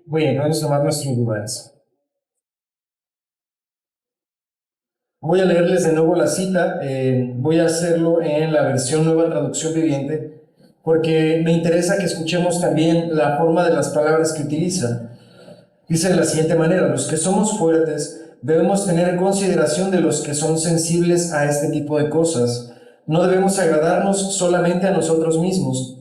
Muy bien, vamos a tomar nuestros lugares. Voy a leerles de nuevo la cita. Voy a hacerlo en la versión Nueva Traducción Viviente, porque me interesa que escuchemos también la forma de las palabras que utiliza. Dice de la siguiente manera: los que somos fuertes debemos tener en consideración de los que son sensibles a este tipo de cosas. No debemos agradarnos solamente a nosotros mismos.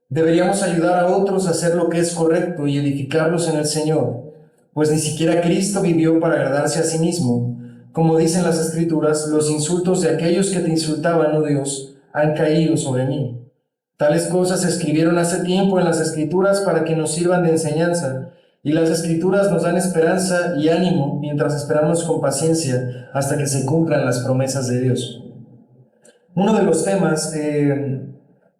Deberíamos ayudar a otros a hacer lo que es correcto y edificarlos en el Señor, pues ni siquiera Cristo vivió para agradarse a sí mismo. Como dicen las Escrituras, los insultos de aquellos que te insultaban, oh Dios, han caído sobre mí. Tales cosas se escribieron hace tiempo en las Escrituras para que nos sirvan de enseñanza, y las Escrituras nos dan esperanza y ánimo mientras esperamos con paciencia hasta que se cumplan las promesas de Dios. Uno de los temas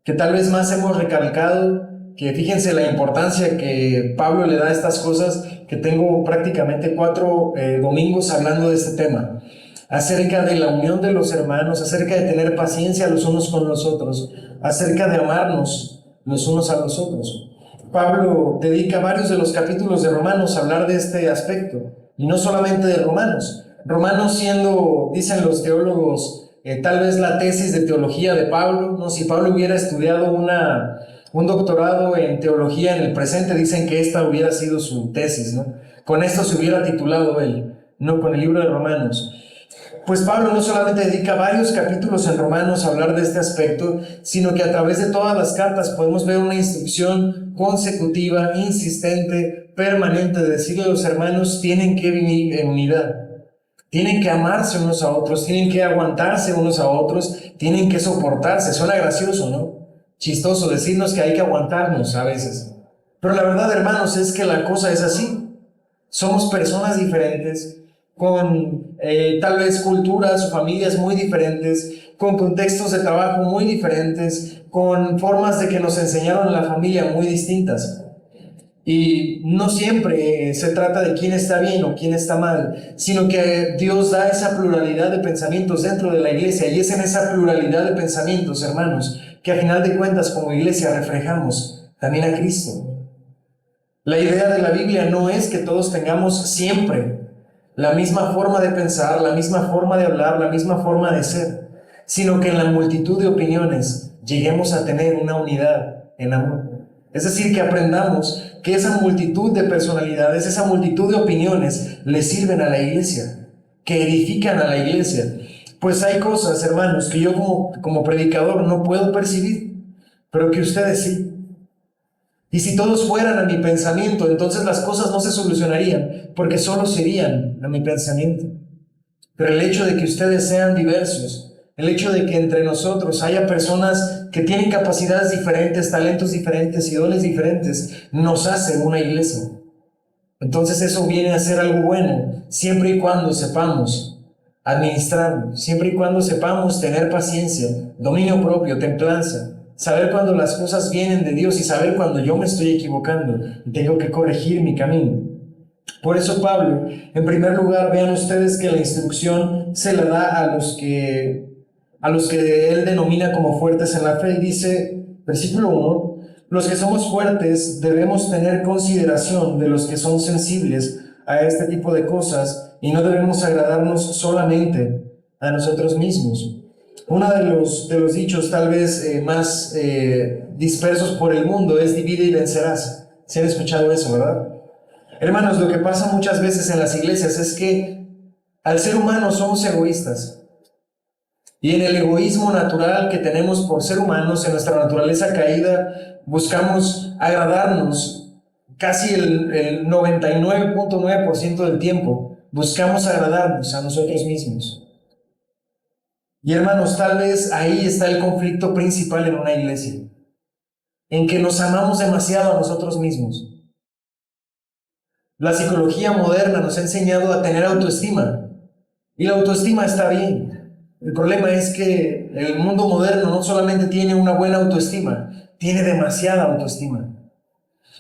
que tal vez más hemos recalcado, que fíjense la importancia que Pablo le da a estas cosas, que tengo prácticamente 4 domingos hablando de este tema, acerca de la unión de los hermanos, acerca de tener paciencia los unos con los otros, acerca de amarnos los unos a los otros. Pablo dedica varios de los capítulos de Romanos a hablar de este aspecto, y no solamente de Romanos. Romanos siendo, dicen los teólogos, tal vez la tesis de teología de Pablo, ¿no? Si Pablo hubiera estudiado un doctorado en teología en el presente, dicen que esta hubiera sido su tesis, ¿no? Con esto se hubiera titulado él, no con el libro de Romanos. Pues Pablo no solamente dedica varios capítulos en Romanos a hablar de este aspecto, sino que a través de todas las cartas podemos ver una instrucción consecutiva, insistente, permanente de decirle a los hermanos: tienen que vivir en unidad. Tienen que amarse unos a otros, tienen que aguantarse unos a otros, tienen que soportarse. Suena gracioso, ¿no? Chistoso decirnos que hay que aguantarnos a veces. Pero la verdad, hermanos, es que la cosa es así. Somos personas diferentes, con tal vez culturas o familias muy diferentes, con contextos de trabajo muy diferentes, con formas de que nos enseñaron en la familia muy distintas. Y no siempre se trata de quién está bien o quién está mal, sino que Dios da esa pluralidad de pensamientos dentro de la iglesia, y es en esa pluralidad de pensamientos, hermanos, que a final de cuentas como iglesia reflejamos también a Cristo. La idea de la Biblia no es que todos tengamos siempre la misma forma de pensar, la misma forma de hablar, la misma forma de ser, sino que en la multitud de opiniones lleguemos a tener una unidad en amor. Es decir, que aprendamos que esa multitud de personalidades, esa multitud de opiniones le sirven a la iglesia, que edifican a la iglesia. Pues hay cosas, hermanos, que yo como predicador no puedo percibir, pero que ustedes sí. Y si todos fueran a mi pensamiento, entonces las cosas no se solucionarían, porque solo serían a mi pensamiento. Pero el hecho de que ustedes sean diversos, el hecho de que entre nosotros haya personas que tienen capacidades diferentes, talentos diferentes y dones diferentes, nos hace una iglesia. Entonces eso viene a ser algo bueno, siempre y cuando sepamos administrarlo, siempre y cuando sepamos tener paciencia, dominio propio, templanza, saber cuando las cosas vienen de Dios y saber cuando yo me estoy equivocando y tengo que corregir mi camino. Por eso Pablo, en primer lugar, vean ustedes que la instrucción se la da a los que él denomina como fuertes en la fe. Y dice, versículo 1, los que somos fuertes debemos tener consideración de los que son sensibles a este tipo de cosas, y no debemos agradarnos solamente a nosotros mismos. Uno de los dichos tal vez más dispersos por el mundo es: divide y vencerás. ¿Se han escuchado eso, verdad? Hermanos, lo que pasa muchas veces en las iglesias es que al ser humano somos egoístas. Y en el egoísmo natural que tenemos por ser humanos, en nuestra naturaleza caída, buscamos agradarnos casi el 99.9% del tiempo. Buscamos agradarnos a nosotros mismos. Y hermanos, tal vez ahí está el conflicto principal en una iglesia, en que nos amamos demasiado a nosotros mismos. La psicología moderna nos ha enseñado a tener autoestima, y la autoestima está bien. El problema es que el mundo moderno no solamente tiene una buena autoestima, tiene demasiada autoestima.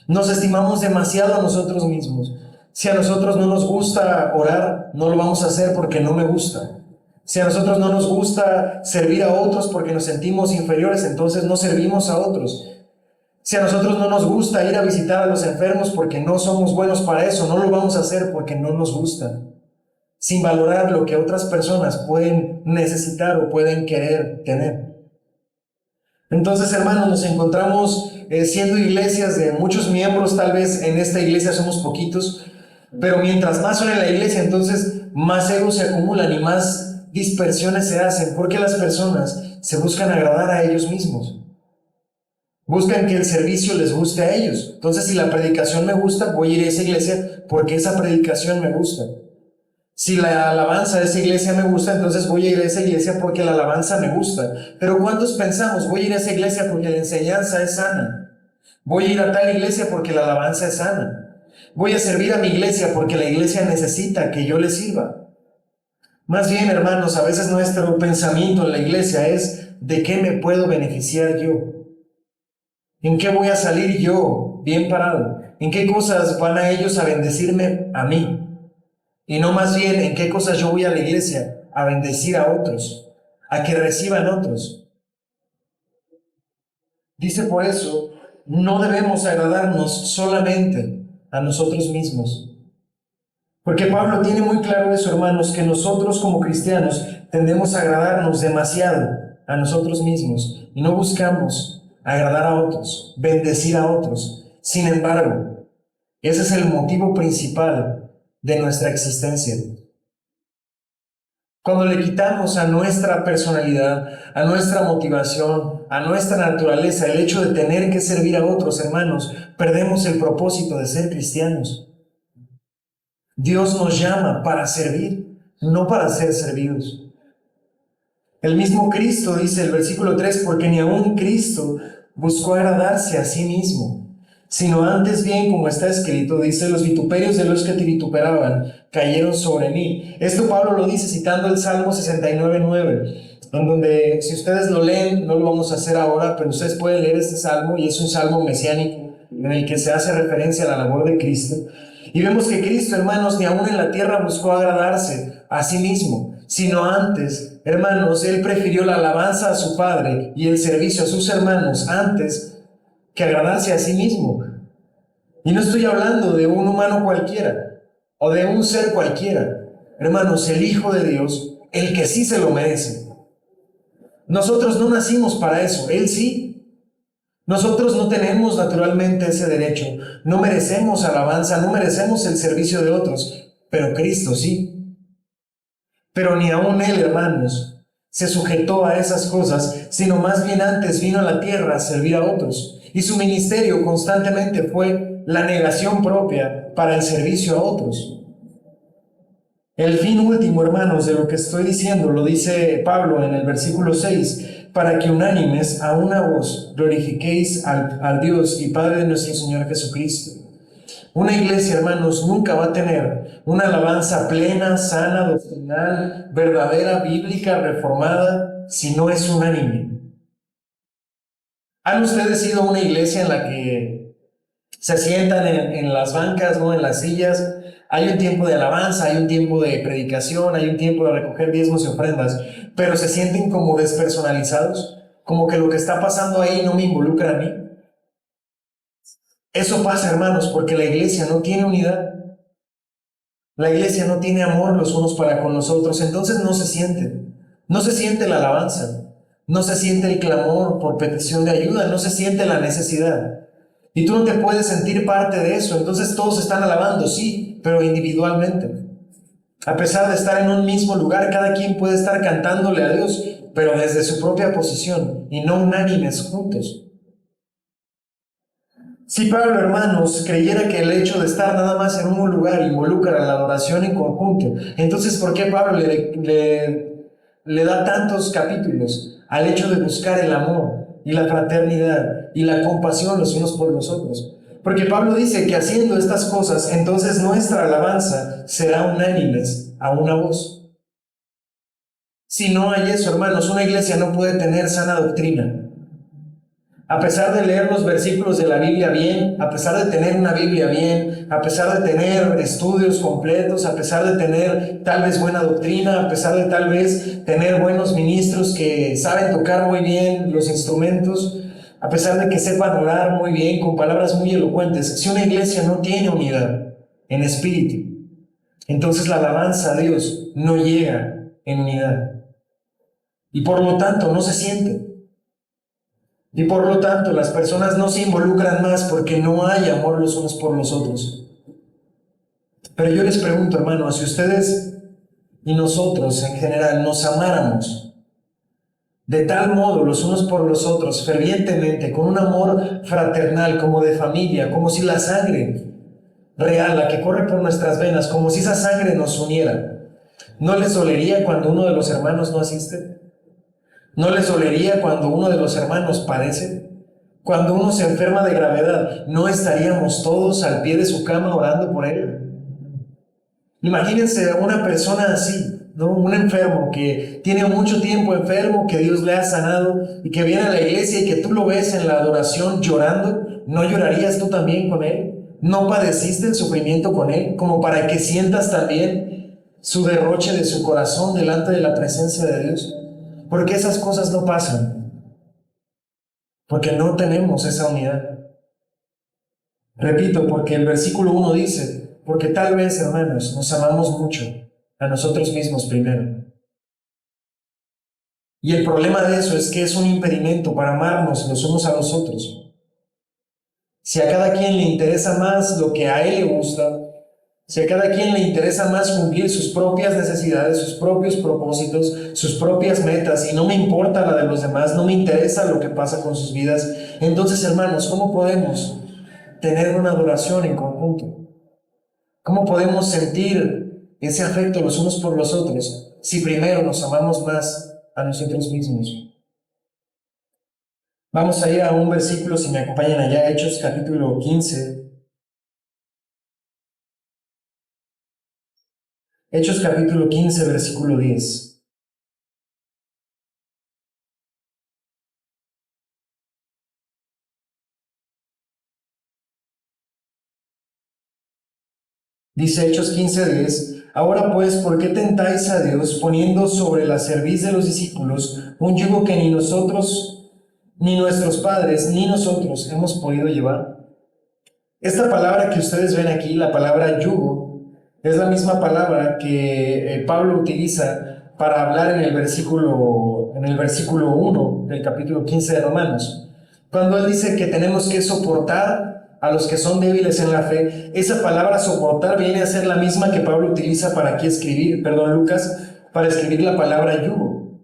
Nos estimamos demasiado a nosotros mismos. Si a nosotros no nos gusta orar, no lo vamos a hacer porque no me gusta. Si a nosotros no nos gusta servir a otros porque nos sentimos inferiores, entonces no servimos a otros. Si a nosotros no nos gusta ir a visitar a los enfermos porque no somos buenos para eso, no lo vamos a hacer porque no nos gusta, sin valorar lo que otras personas pueden necesitar o pueden querer tener. Entonces, hermanos, nos encontramos siendo iglesias de muchos miembros. Tal vez en esta iglesia somos poquitos, pero mientras más son en la iglesia, entonces más egos se acumulan y más dispersiones se hacen, porque las personas se buscan agradar a ellos mismos. Buscan que el servicio les guste a ellos. Entonces, si la predicación me gusta, voy a ir a esa iglesia porque esa predicación me gusta. Si la alabanza de esa iglesia me gusta, entonces voy a ir a esa iglesia porque la alabanza me gusta. Pero ¿cuántos pensamos, voy a ir a esa iglesia porque la enseñanza es sana? Voy a ir a tal iglesia porque la alabanza es sana. Voy a servir a mi iglesia porque la iglesia necesita que yo le sirva. Más bien, hermanos, a veces nuestro pensamiento en la iglesia es: ¿de qué me puedo beneficiar yo? ¿En qué voy a salir yo bien parado? ¿En qué cosas van a ellos a bendecirme a mí? Y no más bien en qué cosas yo voy a la iglesia a bendecir a otros, a que reciban otros. Dice por eso, no debemos agradarnos solamente a nosotros mismos. Porque Pablo tiene muy claro eso, hermanos, que nosotros como cristianos tendemos a agradarnos demasiado a nosotros mismos y no buscamos agradar a otros, bendecir a otros. Sin embargo, ese es el motivo principal de nuestra existencia. Cuando le quitamos a nuestra personalidad, a nuestra motivación, a nuestra naturaleza, el hecho de tener que servir a otros, hermanos, perdemos el propósito de ser cristianos. Dios nos llama para servir, no para ser servidos. El mismo Cristo dice el versículo 3, porque ni aun Cristo buscó agradarse a sí mismo, sino antes bien, como está escrito, dice: los vituperios de los que te vituperaban cayeron sobre mí. Esto Pablo lo dice citando el Salmo 69:9, en donde, si ustedes lo leen, no lo vamos a hacer ahora, pero ustedes pueden leer este salmo, y es un salmo mesiánico en el que se hace referencia a la labor de Cristo. Y vemos que Cristo, hermanos, ni aún en la tierra buscó agradarse a sí mismo, sino antes, hermanos, Él prefirió la alabanza a su Padre y el servicio a sus hermanos antes que agradarse a sí mismo. Y no estoy hablando de un humano cualquiera o de un ser cualquiera. Hermanos, el Hijo de Dios, el que sí se lo merece. Nosotros no nacimos para eso, Él sí. Nosotros no tenemos naturalmente ese derecho, no merecemos alabanza, no merecemos el servicio de otros, pero Cristo sí. Pero ni aun Él, hermanos, se sujetó a esas cosas, sino más bien antes vino a la tierra a servir a otros. Y su ministerio constantemente fue la negación propia para el servicio a otros. El fin último, hermanos, de lo que estoy diciendo, lo dice Pablo en el versículo 6, para que unánimes a una voz glorifiquéis al Dios y Padre de nuestro Señor Jesucristo. Una iglesia, hermanos, nunca va a tener una alabanza plena, sana, doctrinal, verdadera, bíblica, reformada, si no es unánime. ¿Han ustedes ido a una iglesia en la que se sientan en las bancas, ¿no?, en las sillas? Hay un tiempo de alabanza, hay un tiempo de predicación, hay un tiempo de recoger diezmos y ofrendas, pero se sienten como despersonalizados, como que lo que está pasando ahí no me involucra a mí. Eso pasa, hermanos, porque la iglesia no tiene unidad. La iglesia no tiene amor los unos para con los otros, entonces no se siente la alabanza, no se siente el clamor por petición de ayuda, no se siente la necesidad. Y tú no te puedes sentir parte de eso. Entonces todos están alabando, sí, pero individualmente. A pesar de estar en un mismo lugar, cada quien puede estar cantándole a Dios, pero desde su propia posición y no unánimes juntos. Si Pablo, hermanos, creyera que el hecho de estar nada más en un lugar involucra la adoración en conjunto, entonces ¿por qué Pablo le da tantos capítulos al hecho de buscar el amor y la fraternidad y la compasión los unos por los otros? Porque Pablo dice que haciendo estas cosas, entonces nuestra alabanza será unánimes a una voz. Si no hay eso, hermanos, una iglesia no puede tener sana doctrina. A pesar de leer los versículos de la Biblia bien, a pesar de tener una Biblia bien, a pesar de tener estudios completos, a pesar de tener tal vez buena doctrina, a pesar de tal vez tener buenos ministros que saben tocar muy bien los instrumentos, a pesar de que sepan orar muy bien, con palabras muy elocuentes, si una iglesia no tiene unidad en espíritu, entonces la alabanza a Dios no llega en unidad. Y por lo tanto no se siente. Y por lo tanto las personas no se involucran más porque no hay amor los unos por los otros. Pero yo les pregunto, hermanos, si ustedes y nosotros en general nos amáramos de tal modo los unos por los otros, fervientemente, con un amor fraternal, como de familia, como si la sangre real, la que corre por nuestras venas, como si esa sangre nos uniera, ¿no les dolería cuando uno de los hermanos no asiste? ¿No les dolería cuando uno de los hermanos padece? Cuando uno se enferma de gravedad, ¿no estaríamos todos al pie de su cama orando por él? Imagínense a una persona así, ¿no? Un enfermo que tiene mucho tiempo enfermo, que Dios le ha sanado y que viene a la iglesia y que tú lo ves en la adoración llorando. ¿No llorarías tú también con él? ¿No padeciste el sufrimiento con él? Como para que sientas también su derroche de su corazón delante de la presencia de Dios. Porque esas cosas no pasan. Porque no tenemos esa unidad. Repito, porque el versículo 1 dice, porque tal vez, hermanos, nos amamos mucho a nosotros mismos primero. Y el problema de eso es que es un impedimento para amarnos los unos a los otros. Si a cada quien le interesa más lo que a él le gusta, si a cada quien le interesa más cumplir sus propias necesidades, sus propios propósitos, sus propias metas, y no me importa la de los demás, no me interesa lo que pasa con sus vidas, entonces, hermanos, ¿cómo podemos tener una adoración en conjunto? ¿Cómo podemos sentir ese afecto los unos por los otros si primero nos amamos más a nosotros mismos? Vamos a ir a un versículo, si me acompañan allá, Hechos capítulo 15. Hechos capítulo 15, versículo 10. Dice Hechos 15:10, ahora pues, ¿por qué tentáis a Dios poniendo sobre la cerviz de los discípulos un yugo que ni nosotros, ni nuestros padres, ni nosotros hemos podido llevar? Esta palabra que ustedes ven aquí, la palabra yugo, es la misma palabra que Pablo utiliza para hablar en el versículo 1 del capítulo 15 de Romanos. Cuando él dice que tenemos que soportar a los que son débiles en la fe, esa palabra soportar viene a ser la misma que Pablo utiliza para aquí escribir, Lucas, para escribir la palabra yugo.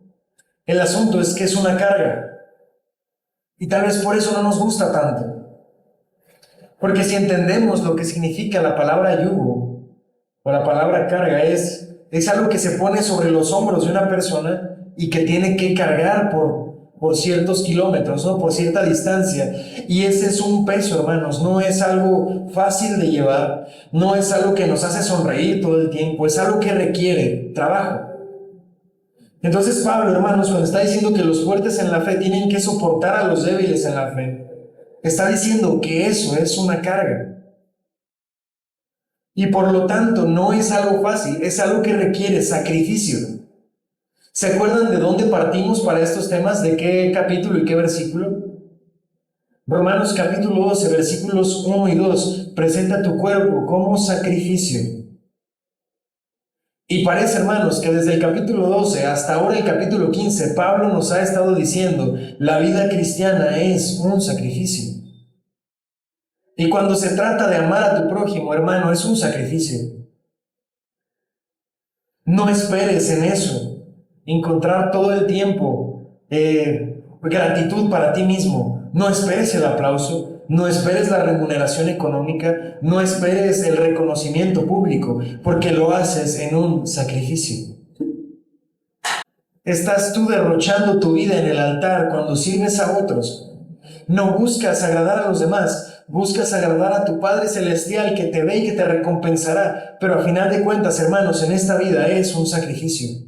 El asunto es que es una carga. Y tal vez por eso no nos gusta tanto. Porque si entendemos lo que significa la palabra yugo o la palabra carga, es algo que se pone sobre los hombros de una persona y que tiene que cargar por ciertos kilómetros, ¿no? Por cierta distancia. Y ese es un peso, hermanos, no es algo fácil de llevar, no es algo que nos hace sonreír todo el tiempo, es algo que requiere trabajo. Entonces Pablo, hermanos, cuando está diciendo que los fuertes en la fe tienen que soportar a los débiles en la fe, está diciendo que eso es una carga. Y por lo tanto no es algo fácil, es algo que requiere sacrificio. ¿Se acuerdan de dónde partimos para estos temas? ¿De qué capítulo y qué versículo? Romanos capítulo 12, versículos 1 y 2. Presenta tu cuerpo como sacrificio. Y parece, hermanos, que desde el capítulo 12 hasta ahora el capítulo 15, Pablo nos ha estado diciendo, la vida cristiana es un sacrificio. Y cuando se trata de amar a tu prójimo, hermano, es un sacrificio. No esperes en eso, encontrar todo el tiempo gratitud para ti mismo. No esperes el aplauso, no esperes la remuneración económica, no esperes el reconocimiento público, porque lo haces en un sacrificio. Estás tú derrochando tu vida en el altar cuando sirves a otros. No buscas agradar a los demás, buscas agradar a tu Padre Celestial que te ve y que te recompensará. Pero a final de cuentas, hermanos, en esta vida es un sacrificio.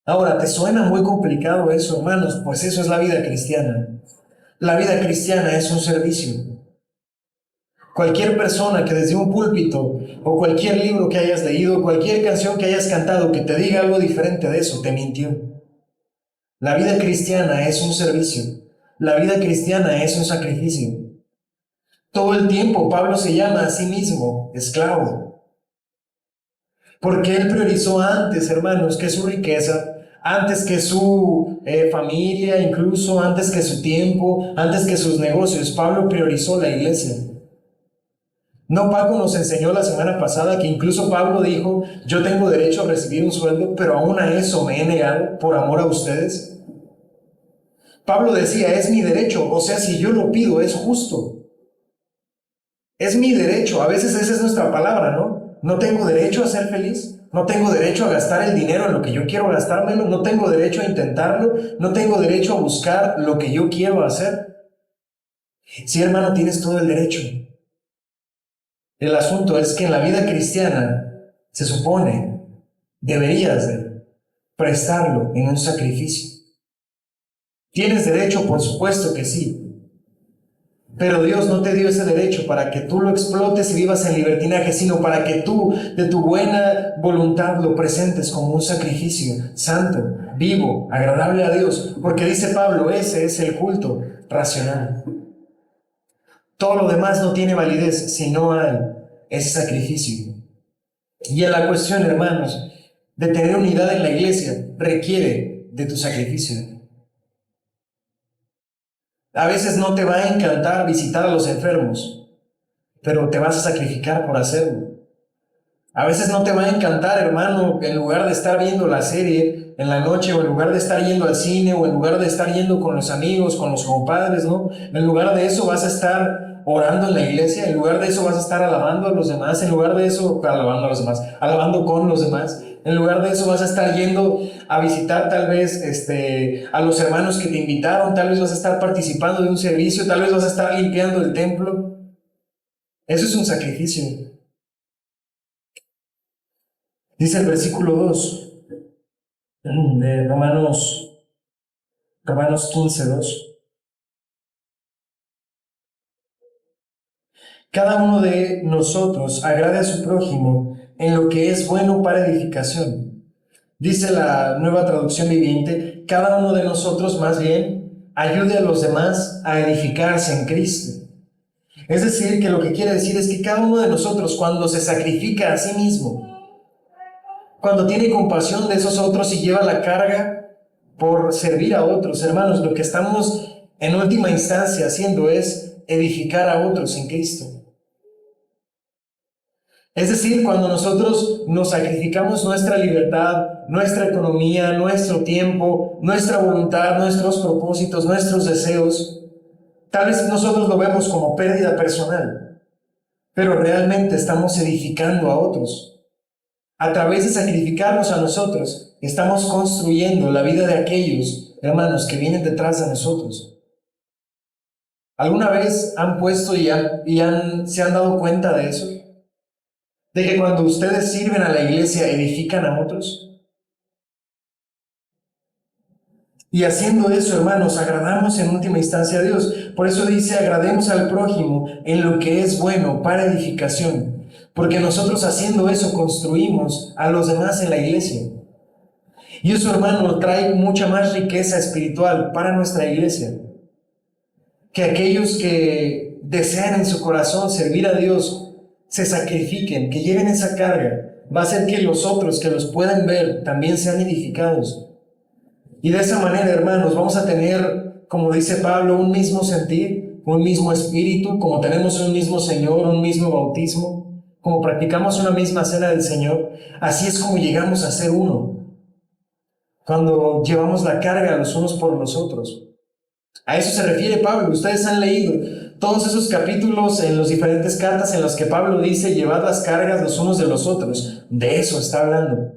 Ahora, ¿te suena muy complicado eso, hermanos? Pues eso es la vida cristiana. La vida cristiana es un servicio. Cualquier persona que desde un púlpito o cualquier libro que hayas leído, cualquier canción que hayas cantado que te diga algo diferente de eso, te mintió. La vida cristiana es un servicio. La vida cristiana es un sacrificio. Todo el tiempo Pablo se llama a sí mismo esclavo. Porque él priorizó antes, hermanos, que su riqueza, antes que su familia, incluso antes que su tiempo, antes que sus negocios. Pablo priorizó la iglesia. No, Paco nos enseñó la semana pasada que incluso Pablo dijo, yo tengo derecho a recibir un sueldo, pero aún a eso me he negado por amor a ustedes. Pablo decía, es mi derecho, o sea, si yo lo pido, es justo. Es mi derecho, a veces esa es nuestra palabra, ¿no? No tengo derecho a ser feliz, no tengo derecho a gastar el dinero en lo que yo quiero gastármelo, no tengo derecho a intentarlo, no tengo derecho a buscar lo que yo quiero hacer. Sí, hermano, tienes todo el derecho. El asunto es que en la vida cristiana se supone, deberías de prestarlo en un sacrificio. ¿Tienes derecho? Por supuesto que sí. Pero Dios no te dio ese derecho para que tú lo explotes y vivas en libertinaje, sino para que tú, de tu buena voluntad, lo presentes como un sacrificio santo, vivo, agradable a Dios. Porque dice Pablo, ese es el culto racional. Todo lo demás no tiene validez si no hay ese sacrificio. Y en la cuestión, hermanos, de tener unidad en la iglesia, requiere de tu sacrificio. A veces no te va a encantar visitar a los enfermos, pero te vas a sacrificar por hacerlo. A veces no te va a encantar, hermano, en lugar de estar viendo la serie en la noche, o en lugar de estar yendo al cine, o en lugar de estar yendo con los amigos, con los compadres, ¿no? En lugar de eso vas a estar orando en la iglesia, en lugar de eso vas a estar alabando a los demás, en lugar de eso, alabando a los demás, alabando con los demás, en lugar de eso vas a estar yendo a visitar tal vez a los hermanos que te invitaron, tal vez vas a estar participando de un servicio, tal vez vas a estar limpiando el templo. Eso es un sacrificio. Dice el versículo 2 de Romanos 15:2. Cada uno de nosotros agrade a su prójimo en lo que es bueno para edificación. Dice la Nueva Traducción Viviente, cada uno de nosotros más bien ayude a los demás a edificarse en Cristo. Es decir, que lo que quiere decir es que cada uno de nosotros, cuando se sacrifica a sí mismo, cuando tiene compasión de esos otros y lleva la carga por servir a otros, hermanos, lo que estamos en última instancia haciendo es edificar a otros en Cristo. Es decir, cuando nosotros nos sacrificamos nuestra libertad, nuestra economía, nuestro tiempo, nuestra voluntad, nuestros propósitos, nuestros deseos, tal vez nosotros lo vemos como pérdida personal, pero realmente estamos edificando a otros. A través de sacrificarnos a nosotros, estamos construyendo la vida de aquellos, hermanos, que vienen detrás de nosotros. ¿Alguna vez han puesto se han dado cuenta de eso? De que cuando ustedes sirven a la iglesia, edifican a otros. Y haciendo eso, hermanos, agradamos en última instancia a Dios. Por eso dice, agrademos al prójimo en lo que es bueno para edificación. Porque nosotros haciendo eso construimos a los demás en la iglesia. Y eso, hermano, trae mucha más riqueza espiritual para nuestra iglesia. Que aquellos que desean en su corazón servir a Dios se sacrifiquen, que lleven esa carga. Va a hacer que los otros que los puedan ver también sean edificados. Y de esa manera, hermanos, vamos a tener, como dice Pablo, un mismo sentir, un mismo espíritu, como tenemos un mismo Señor, un mismo bautismo, como practicamos una misma cena del Señor. Así es como llegamos a ser uno, cuando llevamos la carga los unos por los otros. A eso se refiere Pablo. Ustedes han leído todos esos capítulos en las diferentes cartas en los que Pablo dice, llevad las cargas los unos de los otros. De eso está hablando.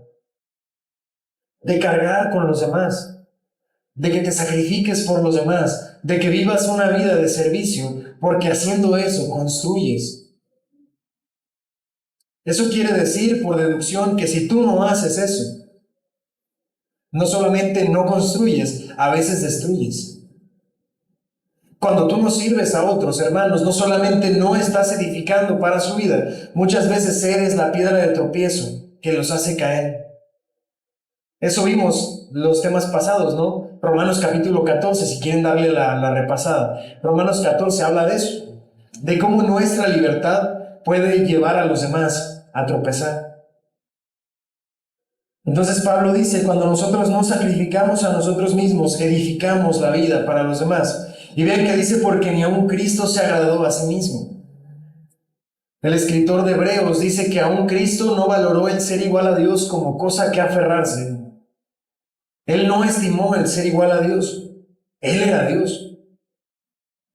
De cargar con los demás. De que te sacrifiques por los demás. De que vivas una vida de servicio. Porque haciendo eso construyes. Eso quiere decir, por deducción, que si tú no haces eso, no solamente no construyes, a veces destruyes. Cuando tú no sirves a otros, hermanos, no solamente no estás edificando para su vida, muchas veces eres la piedra de tropiezo que los hace caer. Eso vimos los temas pasados, ¿no? Romanos capítulo 14, si quieren darle la repasada. Romanos 14 habla de eso, de cómo nuestra libertad puede llevar a los demás a tropezar. Entonces Pablo dice, cuando nosotros no sacrificamos a nosotros mismos, edificamos la vida para los demás. Y vean que dice, porque ni aun Cristo se agradó a sí mismo. El escritor de Hebreos dice que aún Cristo no valoró el ser igual a Dios como cosa que aferrarse. Él no estimó el ser igual a Dios. Él era Dios.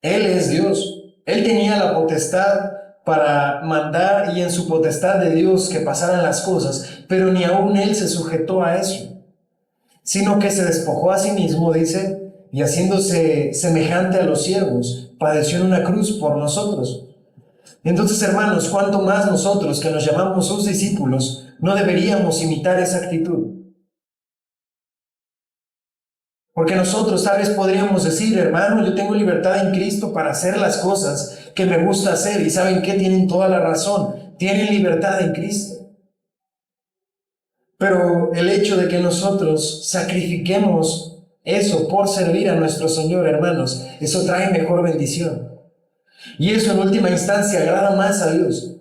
Él es Dios. Él tenía la potestad para mandar y en su potestad de Dios que pasaran las cosas, pero ni aún Él se sujetó a eso, sino que se despojó a sí mismo, dice, y haciéndose semejante a los siervos, padeció en una cruz por nosotros. Entonces, hermanos, cuanto más nosotros que nos llamamos sus discípulos, no deberíamos imitar esa actitud. Porque nosotros tal vez podríamos decir, hermano, yo tengo libertad en Cristo para hacer las cosas que me gusta hacer. Y ¿saben qué? Tienen toda la razón. Tienen libertad en Cristo. Pero el hecho de que nosotros sacrifiquemos eso por servir a nuestro Señor, hermanos, eso trae mejor bendición. Y eso en última instancia agrada más a Dios.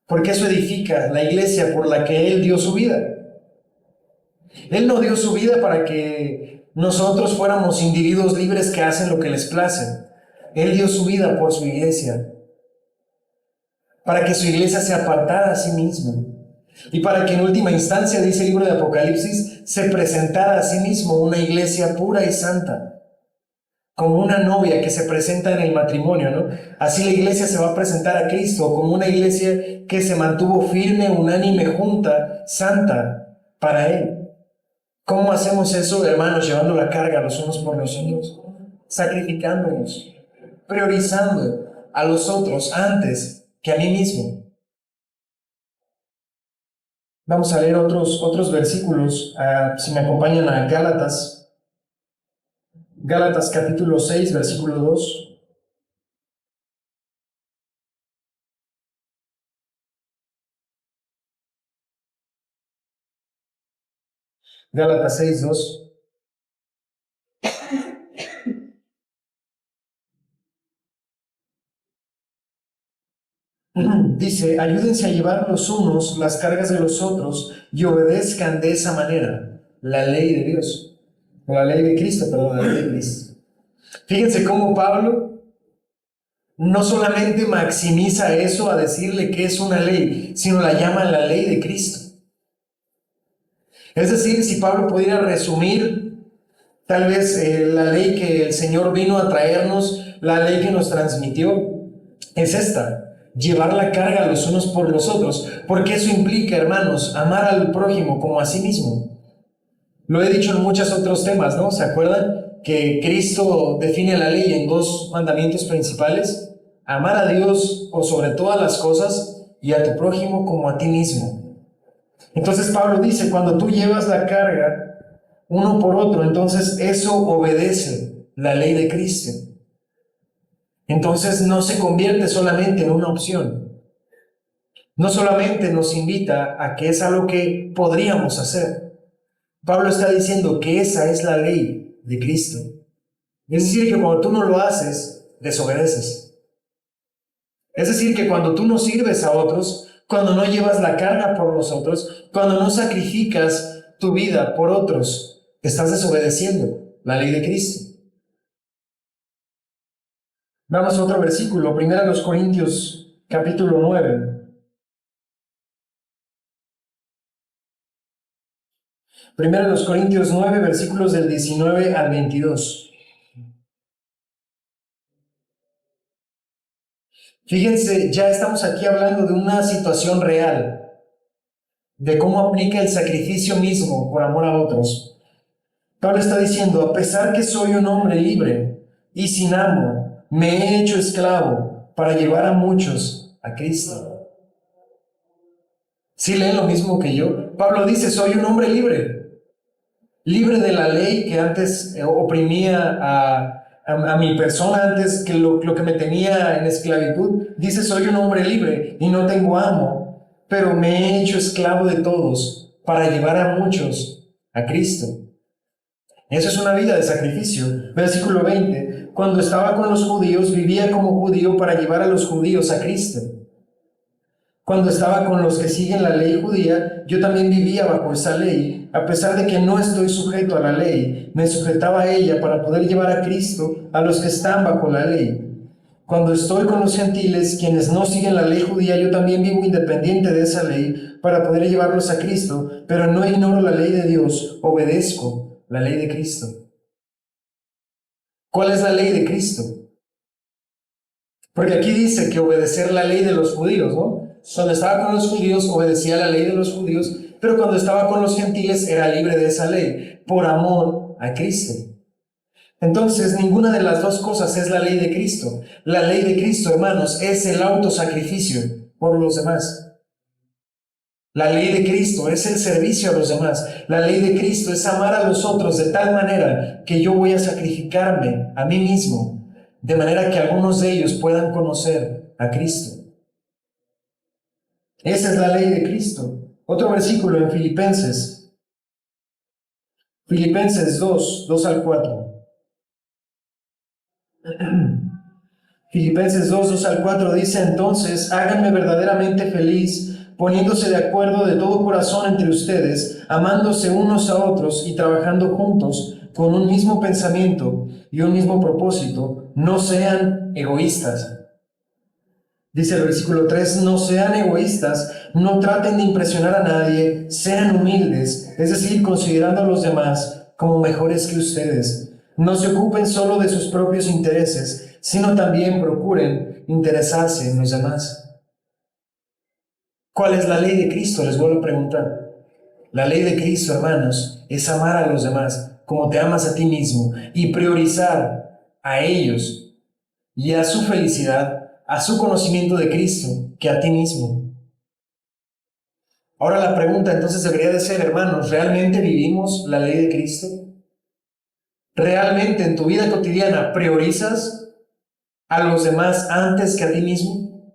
Porque eso edifica la iglesia por la que Él dio su vida. Él no dio su vida para que nosotros fuéramos individuos libres que hacen lo que les place. Él dio su vida por su iglesia, para que su iglesia se apartara a sí misma y para que en última instancia, dice el libro de Apocalipsis, se presentara a sí mismo una iglesia pura y santa, como una novia que se presenta en el matrimonio, ¿no? Así la iglesia se va a presentar a Cristo como una iglesia que se mantuvo firme, unánime, junta, santa para Él. ¿Cómo hacemos eso, hermanos? Llevando la carga los unos por los otros, sacrificándonos, priorizando a los otros antes que a mí mismo. Vamos a leer otros versículos, si me acompañan a Gálatas. Gálatas capítulo 6, versículo 2. Gálatas 6, 2. Dice, ayúdense a llevar los unos las cargas de los otros y obedezcan de esa manera la ley de Dios, o la ley de Cristo, perdón, la ley de Cristo. Fíjense cómo Pablo no solamente maximiza eso a decirle que es una ley, sino la llama la ley de Cristo. Es decir, si Pablo pudiera resumir tal vez la ley que el Señor vino a traernos, la ley que nos transmitió, es esta: llevar la carga los unos por los otros, porque eso implica, hermanos, amar al prójimo como a sí mismo. Lo he dicho en muchos otros temas, ¿no? ¿Se acuerdan que Cristo define la ley en dos mandamientos principales? Amar a Dios por sobre todas las cosas y a tu prójimo como a ti mismo. Entonces Pablo dice, cuando tú llevas la carga uno por otro, entonces eso obedece la ley de Cristo. Entonces no se convierte solamente en una opción. No solamente nos invita a que es algo que podríamos hacer. Pablo está diciendo que esa es la ley de Cristo. Es decir, que cuando tú no lo haces, desobedeces. Es decir, que cuando tú no sirves a otros, cuando no llevas la carga por los otros, cuando no sacrificas tu vida por otros, estás desobedeciendo la ley de Cristo. Vamos a otro versículo, 1 Corintios capítulo 9. 1 Corintios 9, versículos del 19 al 22. Fíjense, ya estamos aquí hablando de una situación real, de cómo aplica el sacrificio mismo por amor a otros. Pablo está diciendo, a pesar que soy un hombre libre y sin amo, me he hecho esclavo para llevar a muchos a Cristo. ¿Sí leen lo mismo que yo? Pablo dice, soy un hombre libre, libre de la ley que antes oprimía a mi persona, antes que lo que me tenía en esclavitud. Dice, soy un hombre libre y no tengo amo, pero me he hecho esclavo de todos para llevar a muchos a Cristo. Eso es una vida de sacrificio. Versículo 20. Cuando estaba con los judíos, vivía como judío para llevar a los judíos a Cristo. Cuando estaba con los que siguen la ley judía, yo también vivía bajo esa ley. A pesar de que no estoy sujeto a la ley, me sujetaba a ella para poder llevar a Cristo a los que están bajo la ley. Cuando estoy con los gentiles, quienes no siguen la ley judía, yo también vivo independiente de esa ley para poder llevarlos a Cristo, pero no ignoro la ley de Dios, obedezco la ley de Cristo. ¿Cuál es la ley de Cristo? Porque aquí dice que obedecer la ley de los judíos, ¿no? Cuando estaba con los judíos, obedecía la ley de los judíos, pero cuando estaba con los gentiles, era libre de esa ley, por amor a Cristo. Entonces, ninguna de las dos cosas es la ley de Cristo. La ley de Cristo, hermanos, es el autosacrificio por los demás. La ley de Cristo es el servicio a los demás. La ley de Cristo es amar a los otros de tal manera que yo voy a sacrificarme a mí mismo, de manera que algunos de ellos puedan conocer a Cristo. Esa es la ley de Cristo. Otro versículo en Filipenses. Filipenses 2 al 4. Filipenses 2 al 4 dice: entonces, háganme verdaderamente feliz, poniéndose de acuerdo de todo corazón entre ustedes, amándose unos a otros y trabajando juntos con un mismo pensamiento y un mismo propósito. No sean egoístas. Dice el versículo 3, no sean egoístas, no traten de impresionar a nadie, sean humildes, es decir, considerando a los demás como mejores que ustedes. No se ocupen solo de sus propios intereses, sino también procuren interesarse en los demás. ¿Cuál es la ley de Cristo? Les vuelvo a preguntar. La ley de Cristo, hermanos, es amar a los demás como te amas a ti mismo y priorizar a ellos y a su felicidad, a su conocimiento de Cristo, que a ti mismo. Ahora la pregunta entonces debería de ser, hermanos, ¿realmente vivimos la ley de Cristo? ¿Realmente en tu vida cotidiana priorizas a los demás antes que a ti mismo?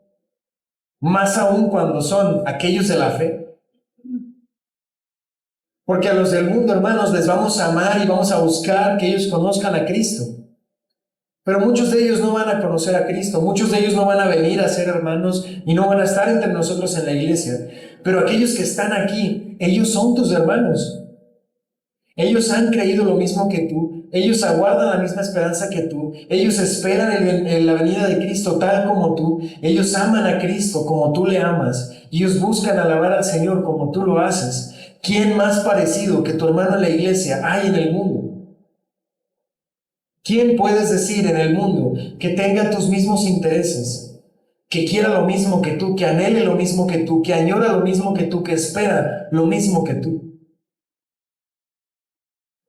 Más aún cuando son aquellos de la fe. Porque a los del mundo, hermanos, les vamos a amar y vamos a buscar que ellos conozcan a Cristo. Pero muchos de ellos no van a conocer a Cristo, muchos de ellos no van a venir a ser hermanos y no van a estar entre nosotros en la iglesia. Pero aquellos que están aquí, ellos son tus hermanos. Ellos han creído lo mismo que tú, ellos aguardan la misma esperanza que tú, ellos esperan en la venida de Cristo tal como tú, ellos aman a Cristo como tú le amas, ellos buscan alabar al Señor como tú lo haces. ¿Quién más parecido que tu hermano en la iglesia hay en el mundo? ¿Quién puedes decir en el mundo que tenga tus mismos intereses, que quiera lo mismo que tú, que anhele lo mismo que tú, que añora lo mismo que tú, que espera lo mismo que tú?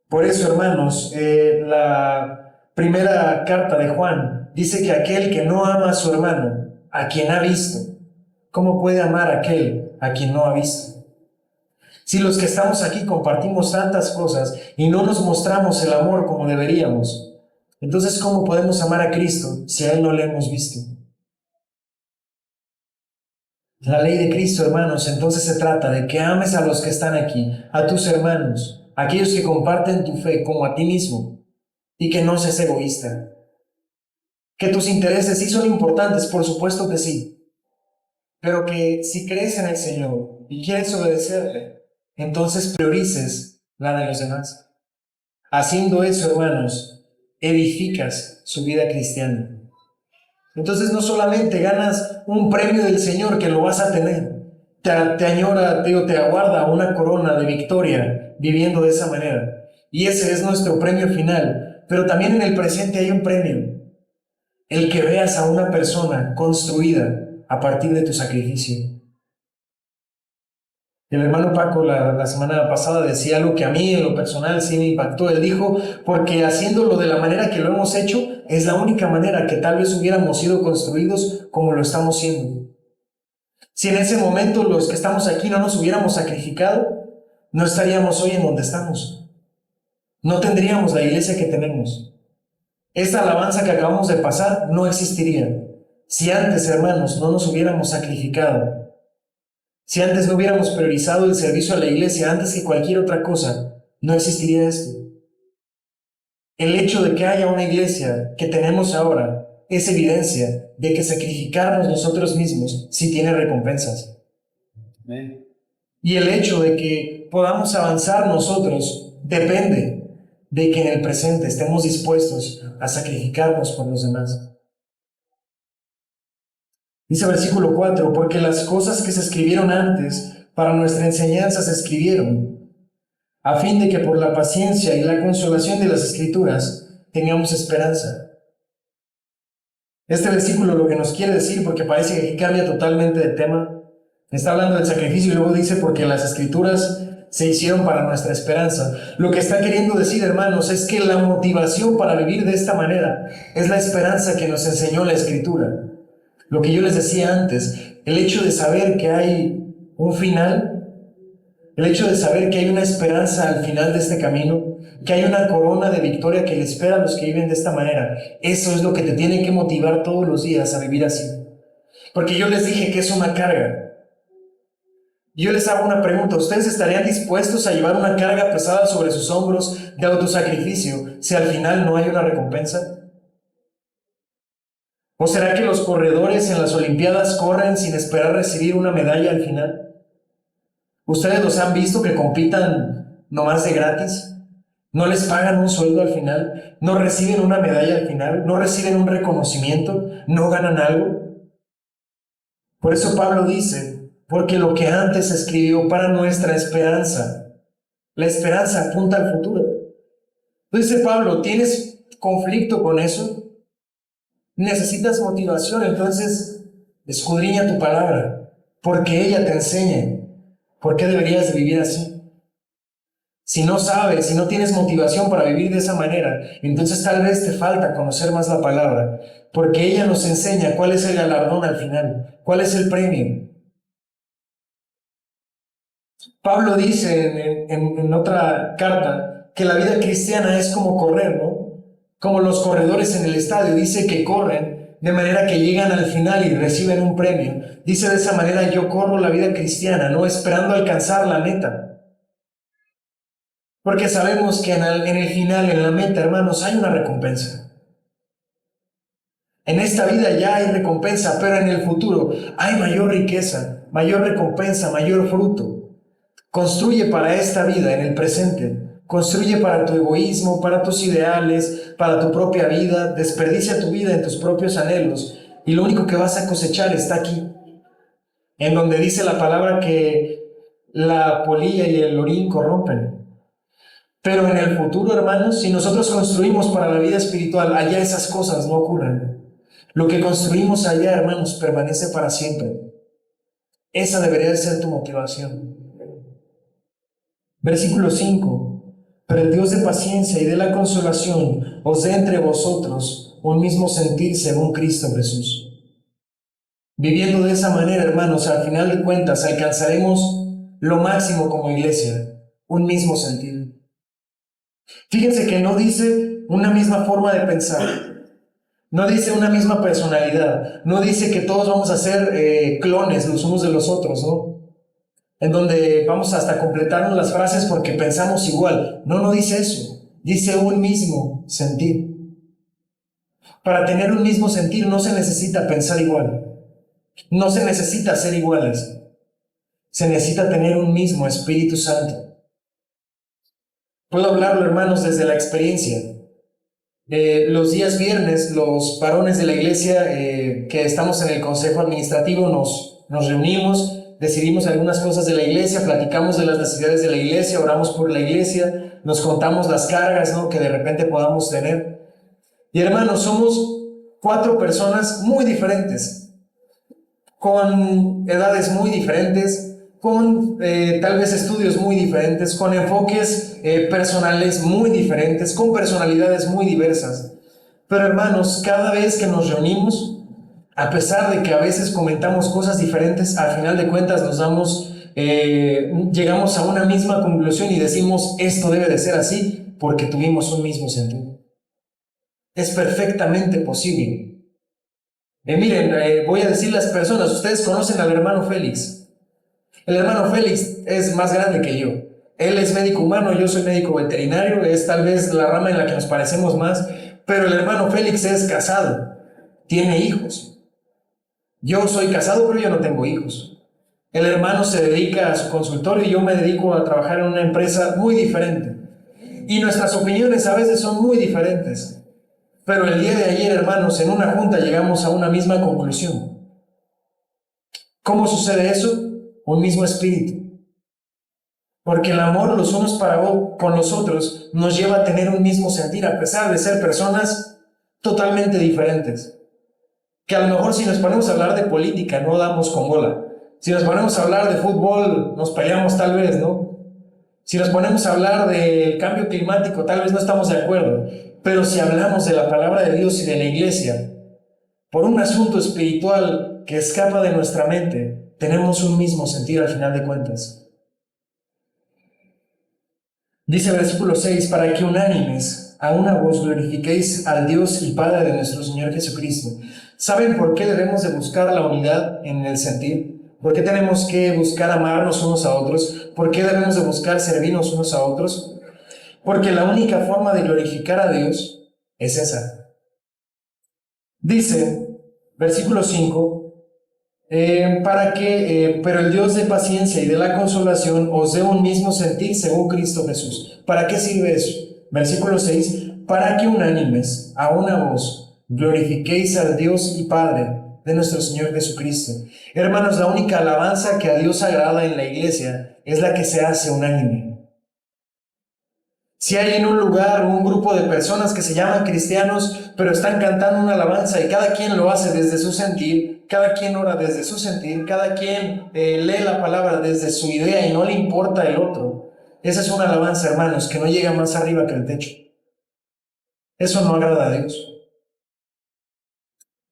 Por eso, hermanos, la primera carta de Juan dice que aquel que no ama a su hermano, a quien ha visto, ¿cómo puede amar a aquel a quien no ha visto? Si los que estamos aquí compartimos tantas cosas y no nos mostramos el amor como deberíamos, entonces, ¿cómo podemos amar a Cristo si a Él no le hemos visto? La ley de Cristo, hermanos, entonces se trata de que ames a los que están aquí, a tus hermanos, a aquellos que comparten tu fe como a ti mismo, y que no seas egoísta. Que tus intereses sí son importantes, por supuesto que sí, pero que si crees en el Señor y quieres obedecerle, entonces priorices la de los demás. Haciendo eso, hermanos, edificas su vida cristiana. Entonces no solamente ganas un premio del Señor que lo vas a tener, te añora, te aguarda una corona de victoria viviendo de esa manera. Y ese es nuestro premio final. Pero también en el presente hay un premio. El que veas a una persona construida a partir de tu sacrificio. El hermano Paco la semana pasada decía algo que a mí en lo personal sí me impactó. Él dijo, porque haciéndolo de la manera que lo hemos hecho, es la única manera que tal vez hubiéramos sido construidos como lo estamos siendo. Si en ese momento los que estamos aquí no nos hubiéramos sacrificado, no estaríamos hoy en donde estamos. No tendríamos la iglesia que tenemos. Esta alabanza que acabamos de pasar no existiría si antes, hermanos, no nos hubiéramos sacrificado Si antes no hubiéramos priorizado el servicio a la iglesia antes que cualquier otra cosa, no existiría esto. El hecho de que haya una iglesia que tenemos ahora es evidencia de que sacrificarnos nosotros mismos sí tiene recompensas. Amén. Y el hecho de que podamos avanzar nosotros depende de que en el presente estemos dispuestos a sacrificarnos por los demás. Dice versículo 4, porque las cosas que se escribieron antes para nuestra enseñanza se escribieron, a fin de que por la paciencia y la consolación de las Escrituras tengamos esperanza. Este versículo lo que nos quiere decir, porque parece que aquí cambia totalmente de tema, está hablando del sacrificio y luego dice porque las Escrituras se hicieron para nuestra esperanza. Lo que está queriendo decir, hermanos, es que la motivación para vivir de esta manera es la esperanza que nos enseñó la Escritura. Lo que yo les decía antes, el hecho de saber que hay un final, el hecho de saber que hay una esperanza al final de este camino, que hay una corona de victoria que le espera a los que viven de esta manera, eso es lo que te tiene que motivar todos los días a vivir así. Porque yo les dije que es una carga. Yo les hago una pregunta, ¿ustedes estarían dispuestos a llevar una carga pesada sobre sus hombros de autosacrificio si al final no hay una recompensa? ¿O será que los corredores en las Olimpiadas corren sin esperar recibir una medalla al final? ¿Ustedes los han visto que compitan nomás de gratis? ¿No les pagan un sueldo al final? ¿No reciben una medalla al final? ¿No reciben un reconocimiento? ¿No ganan algo? Por eso Pablo dice, porque lo que antes se escribió para nuestra esperanza, la esperanza apunta al futuro. Dice Pablo, ¿tienes conflicto con eso? Necesitas motivación, entonces escudriña tu palabra, porque ella te enseña por qué deberías de vivir así. Si no sabes, si no tienes motivación para vivir de esa manera, entonces tal vez te falta conocer más la palabra, porque ella nos enseña cuál es el galardón al final, cuál es el premio. Pablo dice en otra carta que la vida cristiana es como correr, ¿no? Como los corredores en el estadio, dice que corren de manera que llegan al final y reciben un premio. Dice de esa manera, yo corro la vida cristiana, no esperando alcanzar la meta. Porque sabemos que en el final, en la meta, hermanos, hay una recompensa. En esta vida ya hay recompensa, pero en el futuro hay mayor riqueza, mayor recompensa, mayor fruto. Construye para esta vida, en el presente. Construye para tu egoísmo, para tus ideales, para tu propia vida. Desperdicia tu vida en tus propios anhelos. Y lo único que vas a cosechar está aquí. En donde dice la palabra que la polilla y el orín corrompen. Pero en el futuro, hermanos, si nosotros construimos para la vida espiritual, allá esas cosas no ocurren. Lo que construimos allá, hermanos, permanece para siempre. Esa debería de ser tu motivación. Versículo 5. Pero el Dios de paciencia y de la consolación os dé entre vosotros un mismo sentir según Cristo Jesús. Viviendo de esa manera, hermanos, al final de cuentas alcanzaremos lo máximo como iglesia, un mismo sentir. Fíjense que no dice una misma forma de pensar, no dice una misma personalidad, no dice que todos vamos a ser clones los unos de los otros, ¿no? En donde vamos hasta completarnos las frases porque pensamos igual. No dice eso. Dice un mismo sentir. Para tener un mismo sentir no se necesita pensar igual. No se necesita ser iguales. Se necesita tener un mismo Espíritu Santo. Puedo hablarlo, hermanos, desde la experiencia. Los días viernes, los varones de la iglesia que estamos en el consejo administrativo nos reunimos, decidimos algunas cosas de la iglesia, platicamos de las necesidades de la iglesia, oramos por la iglesia, nos contamos las cargas, ¿no?, que de repente podamos tener. Y hermanos, somos 4 personas muy diferentes, con edades muy diferentes, con tal vez estudios muy diferentes, con enfoques personales muy diferentes, con personalidades muy diversas. Pero hermanos, cada vez que nos reunimos, a pesar de que a veces comentamos cosas diferentes, al final de cuentas llegamos a una misma conclusión y decimos, esto debe de ser así, porque tuvimos un mismo sentido. Es perfectamente posible. Miren, voy a decir las personas, ustedes conocen al hermano Félix. El hermano Félix es más grande que yo. Él es médico humano, yo soy médico veterinario, es tal vez la rama en la que nos parecemos más, pero el hermano Félix es casado, tiene hijos. Yo soy casado, pero yo no tengo hijos. El hermano se dedica a su consultorio y yo me dedico a trabajar en una empresa muy diferente. Y nuestras opiniones a veces son muy diferentes. Pero el día de ayer, hermanos, en una junta llegamos a una misma conclusión. ¿Cómo sucede eso? Un mismo espíritu. Porque el amor los unos para con los otros nos lleva a tener un mismo sentir, a pesar de ser personas totalmente diferentes. Que a lo mejor si nos ponemos a hablar de política no damos con bola. Si nos ponemos a hablar de fútbol nos peleamos tal vez, ¿no? Si nos ponemos a hablar del cambio climático tal vez no estamos de acuerdo. Pero si hablamos de la palabra de Dios y de la iglesia, por un asunto espiritual que escapa de nuestra mente, tenemos un mismo sentir al final de cuentas. Dice el versículo 6, para que unánimes a una voz glorifiquéis al Dios y Padre de nuestro Señor Jesucristo. ¿Saben por qué debemos de buscar la unidad en el sentir? ¿Por qué tenemos que buscar amarnos unos a otros? ¿Por qué debemos de buscar servirnos unos a otros? Porque la única forma de glorificar a Dios es esa. Dice, versículo 5, pero el Dios de paciencia y de la consolación os dé un mismo sentir según Cristo Jesús. ¿Para qué sirve eso? Versículo 6, para que unánimes a una voz glorifiquéis al Dios y Padre de nuestro Señor Jesucristo. Hermanos, la única alabanza que a Dios agrada en la iglesia es la que se hace unánime. Si hay en un lugar un grupo de personas que se llaman cristianos, pero están cantando una alabanza y cada quien lo hace desde su sentir, cada quien ora desde su sentir, cada quien lee la palabra desde su idea y no le importa el otro. Esa es una alabanza, hermanos, que no llega más arriba que el techo. Eso no agrada a Dios.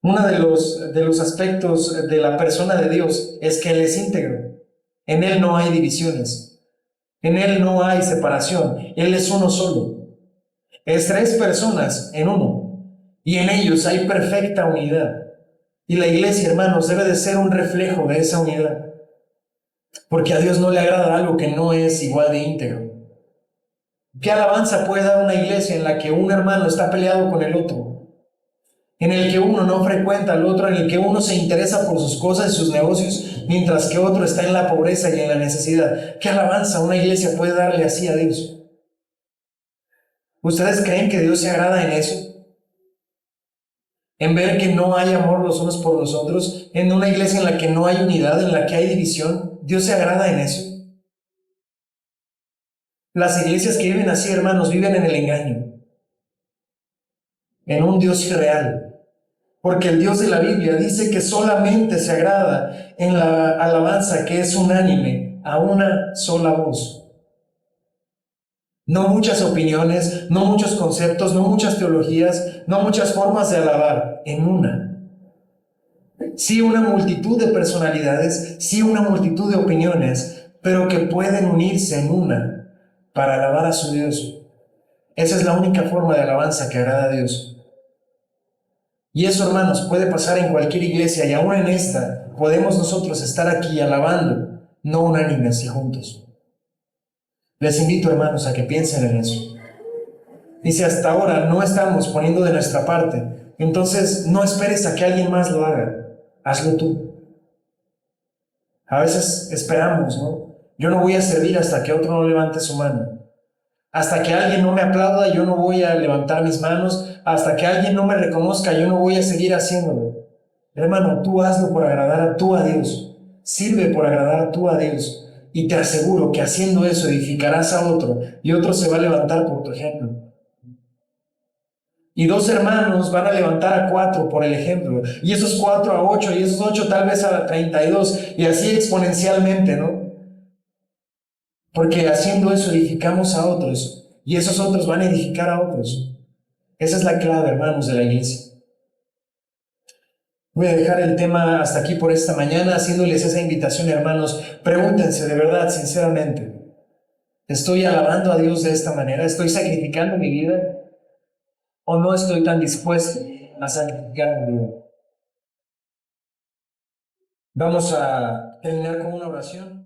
Uno de los aspectos de la persona de Dios es que Él es íntegro. En Él no hay divisiones. En Él no hay separación. Él es uno solo. Es tres personas en uno. Y en ellos hay perfecta unidad. Y la iglesia, hermanos, debe de ser un reflejo de esa unidad. Porque a Dios no le agrada algo que no es igual de íntegro. ¿Qué alabanza puede dar una iglesia en la que un hermano está peleado con el otro? En el que uno no frecuenta al otro, en el que uno se interesa por sus cosas y sus negocios, mientras que otro está en la pobreza y en la necesidad. ¿Qué alabanza una iglesia puede darle así a Dios? ¿Ustedes creen que Dios se agrada en eso? En ver que no hay amor los unos por los otros, en una iglesia en la que no hay unidad, en la que hay división, ¿Dios se agrada en eso? Las iglesias que viven así, hermanos, viven en el engaño, en un Dios irreal. Porque el Dios de la Biblia dice que solamente se agrada en la alabanza que es unánime, a una sola voz. No muchas opiniones, no muchos conceptos, no muchas teologías, no muchas formas de alabar, en una. Sí, una multitud de personalidades, sí, una multitud de opiniones, pero que pueden unirse en una para alabar a su Dios. Esa es la única forma de alabanza que agrada a Dios. Y eso, hermanos, puede pasar en cualquier iglesia y aún en esta podemos nosotros estar aquí alabando, no unánimes y juntos. Les invito, hermanos, a que piensen en eso. Dice, hasta ahora no estamos poniendo de nuestra parte, entonces no esperes a que alguien más lo haga, hazlo tú. A veces esperamos, ¿no? Yo no voy a servir hasta que otro no levante su mano. Hasta que alguien no me aplauda, yo no voy a levantar mis manos. Hasta que alguien no me reconozca, yo no voy a seguir haciéndolo. Hermano, tú hazlo por agradar a Dios. Sirve por agradar a Dios. Y te aseguro que haciendo eso edificarás a otro. Y otro se va a levantar por tu ejemplo. Y dos hermanos van a levantar a 4 por el ejemplo. Y esos 4 a 8. Y esos 8 tal vez a 32. Y así exponencialmente, ¿no? Porque haciendo eso edificamos a otros y esos otros van a edificar a otros. Esa es la clave, hermanos, de la iglesia. Voy a dejar el tema hasta aquí por esta mañana, haciéndoles esa invitación, hermanos. Pregúntense de verdad, sinceramente, ¿estoy alabando a Dios de esta manera? ¿Estoy sacrificando mi vida? ¿O no estoy tan dispuesto a sacrificar mi vida? Vamos a terminar con una oración.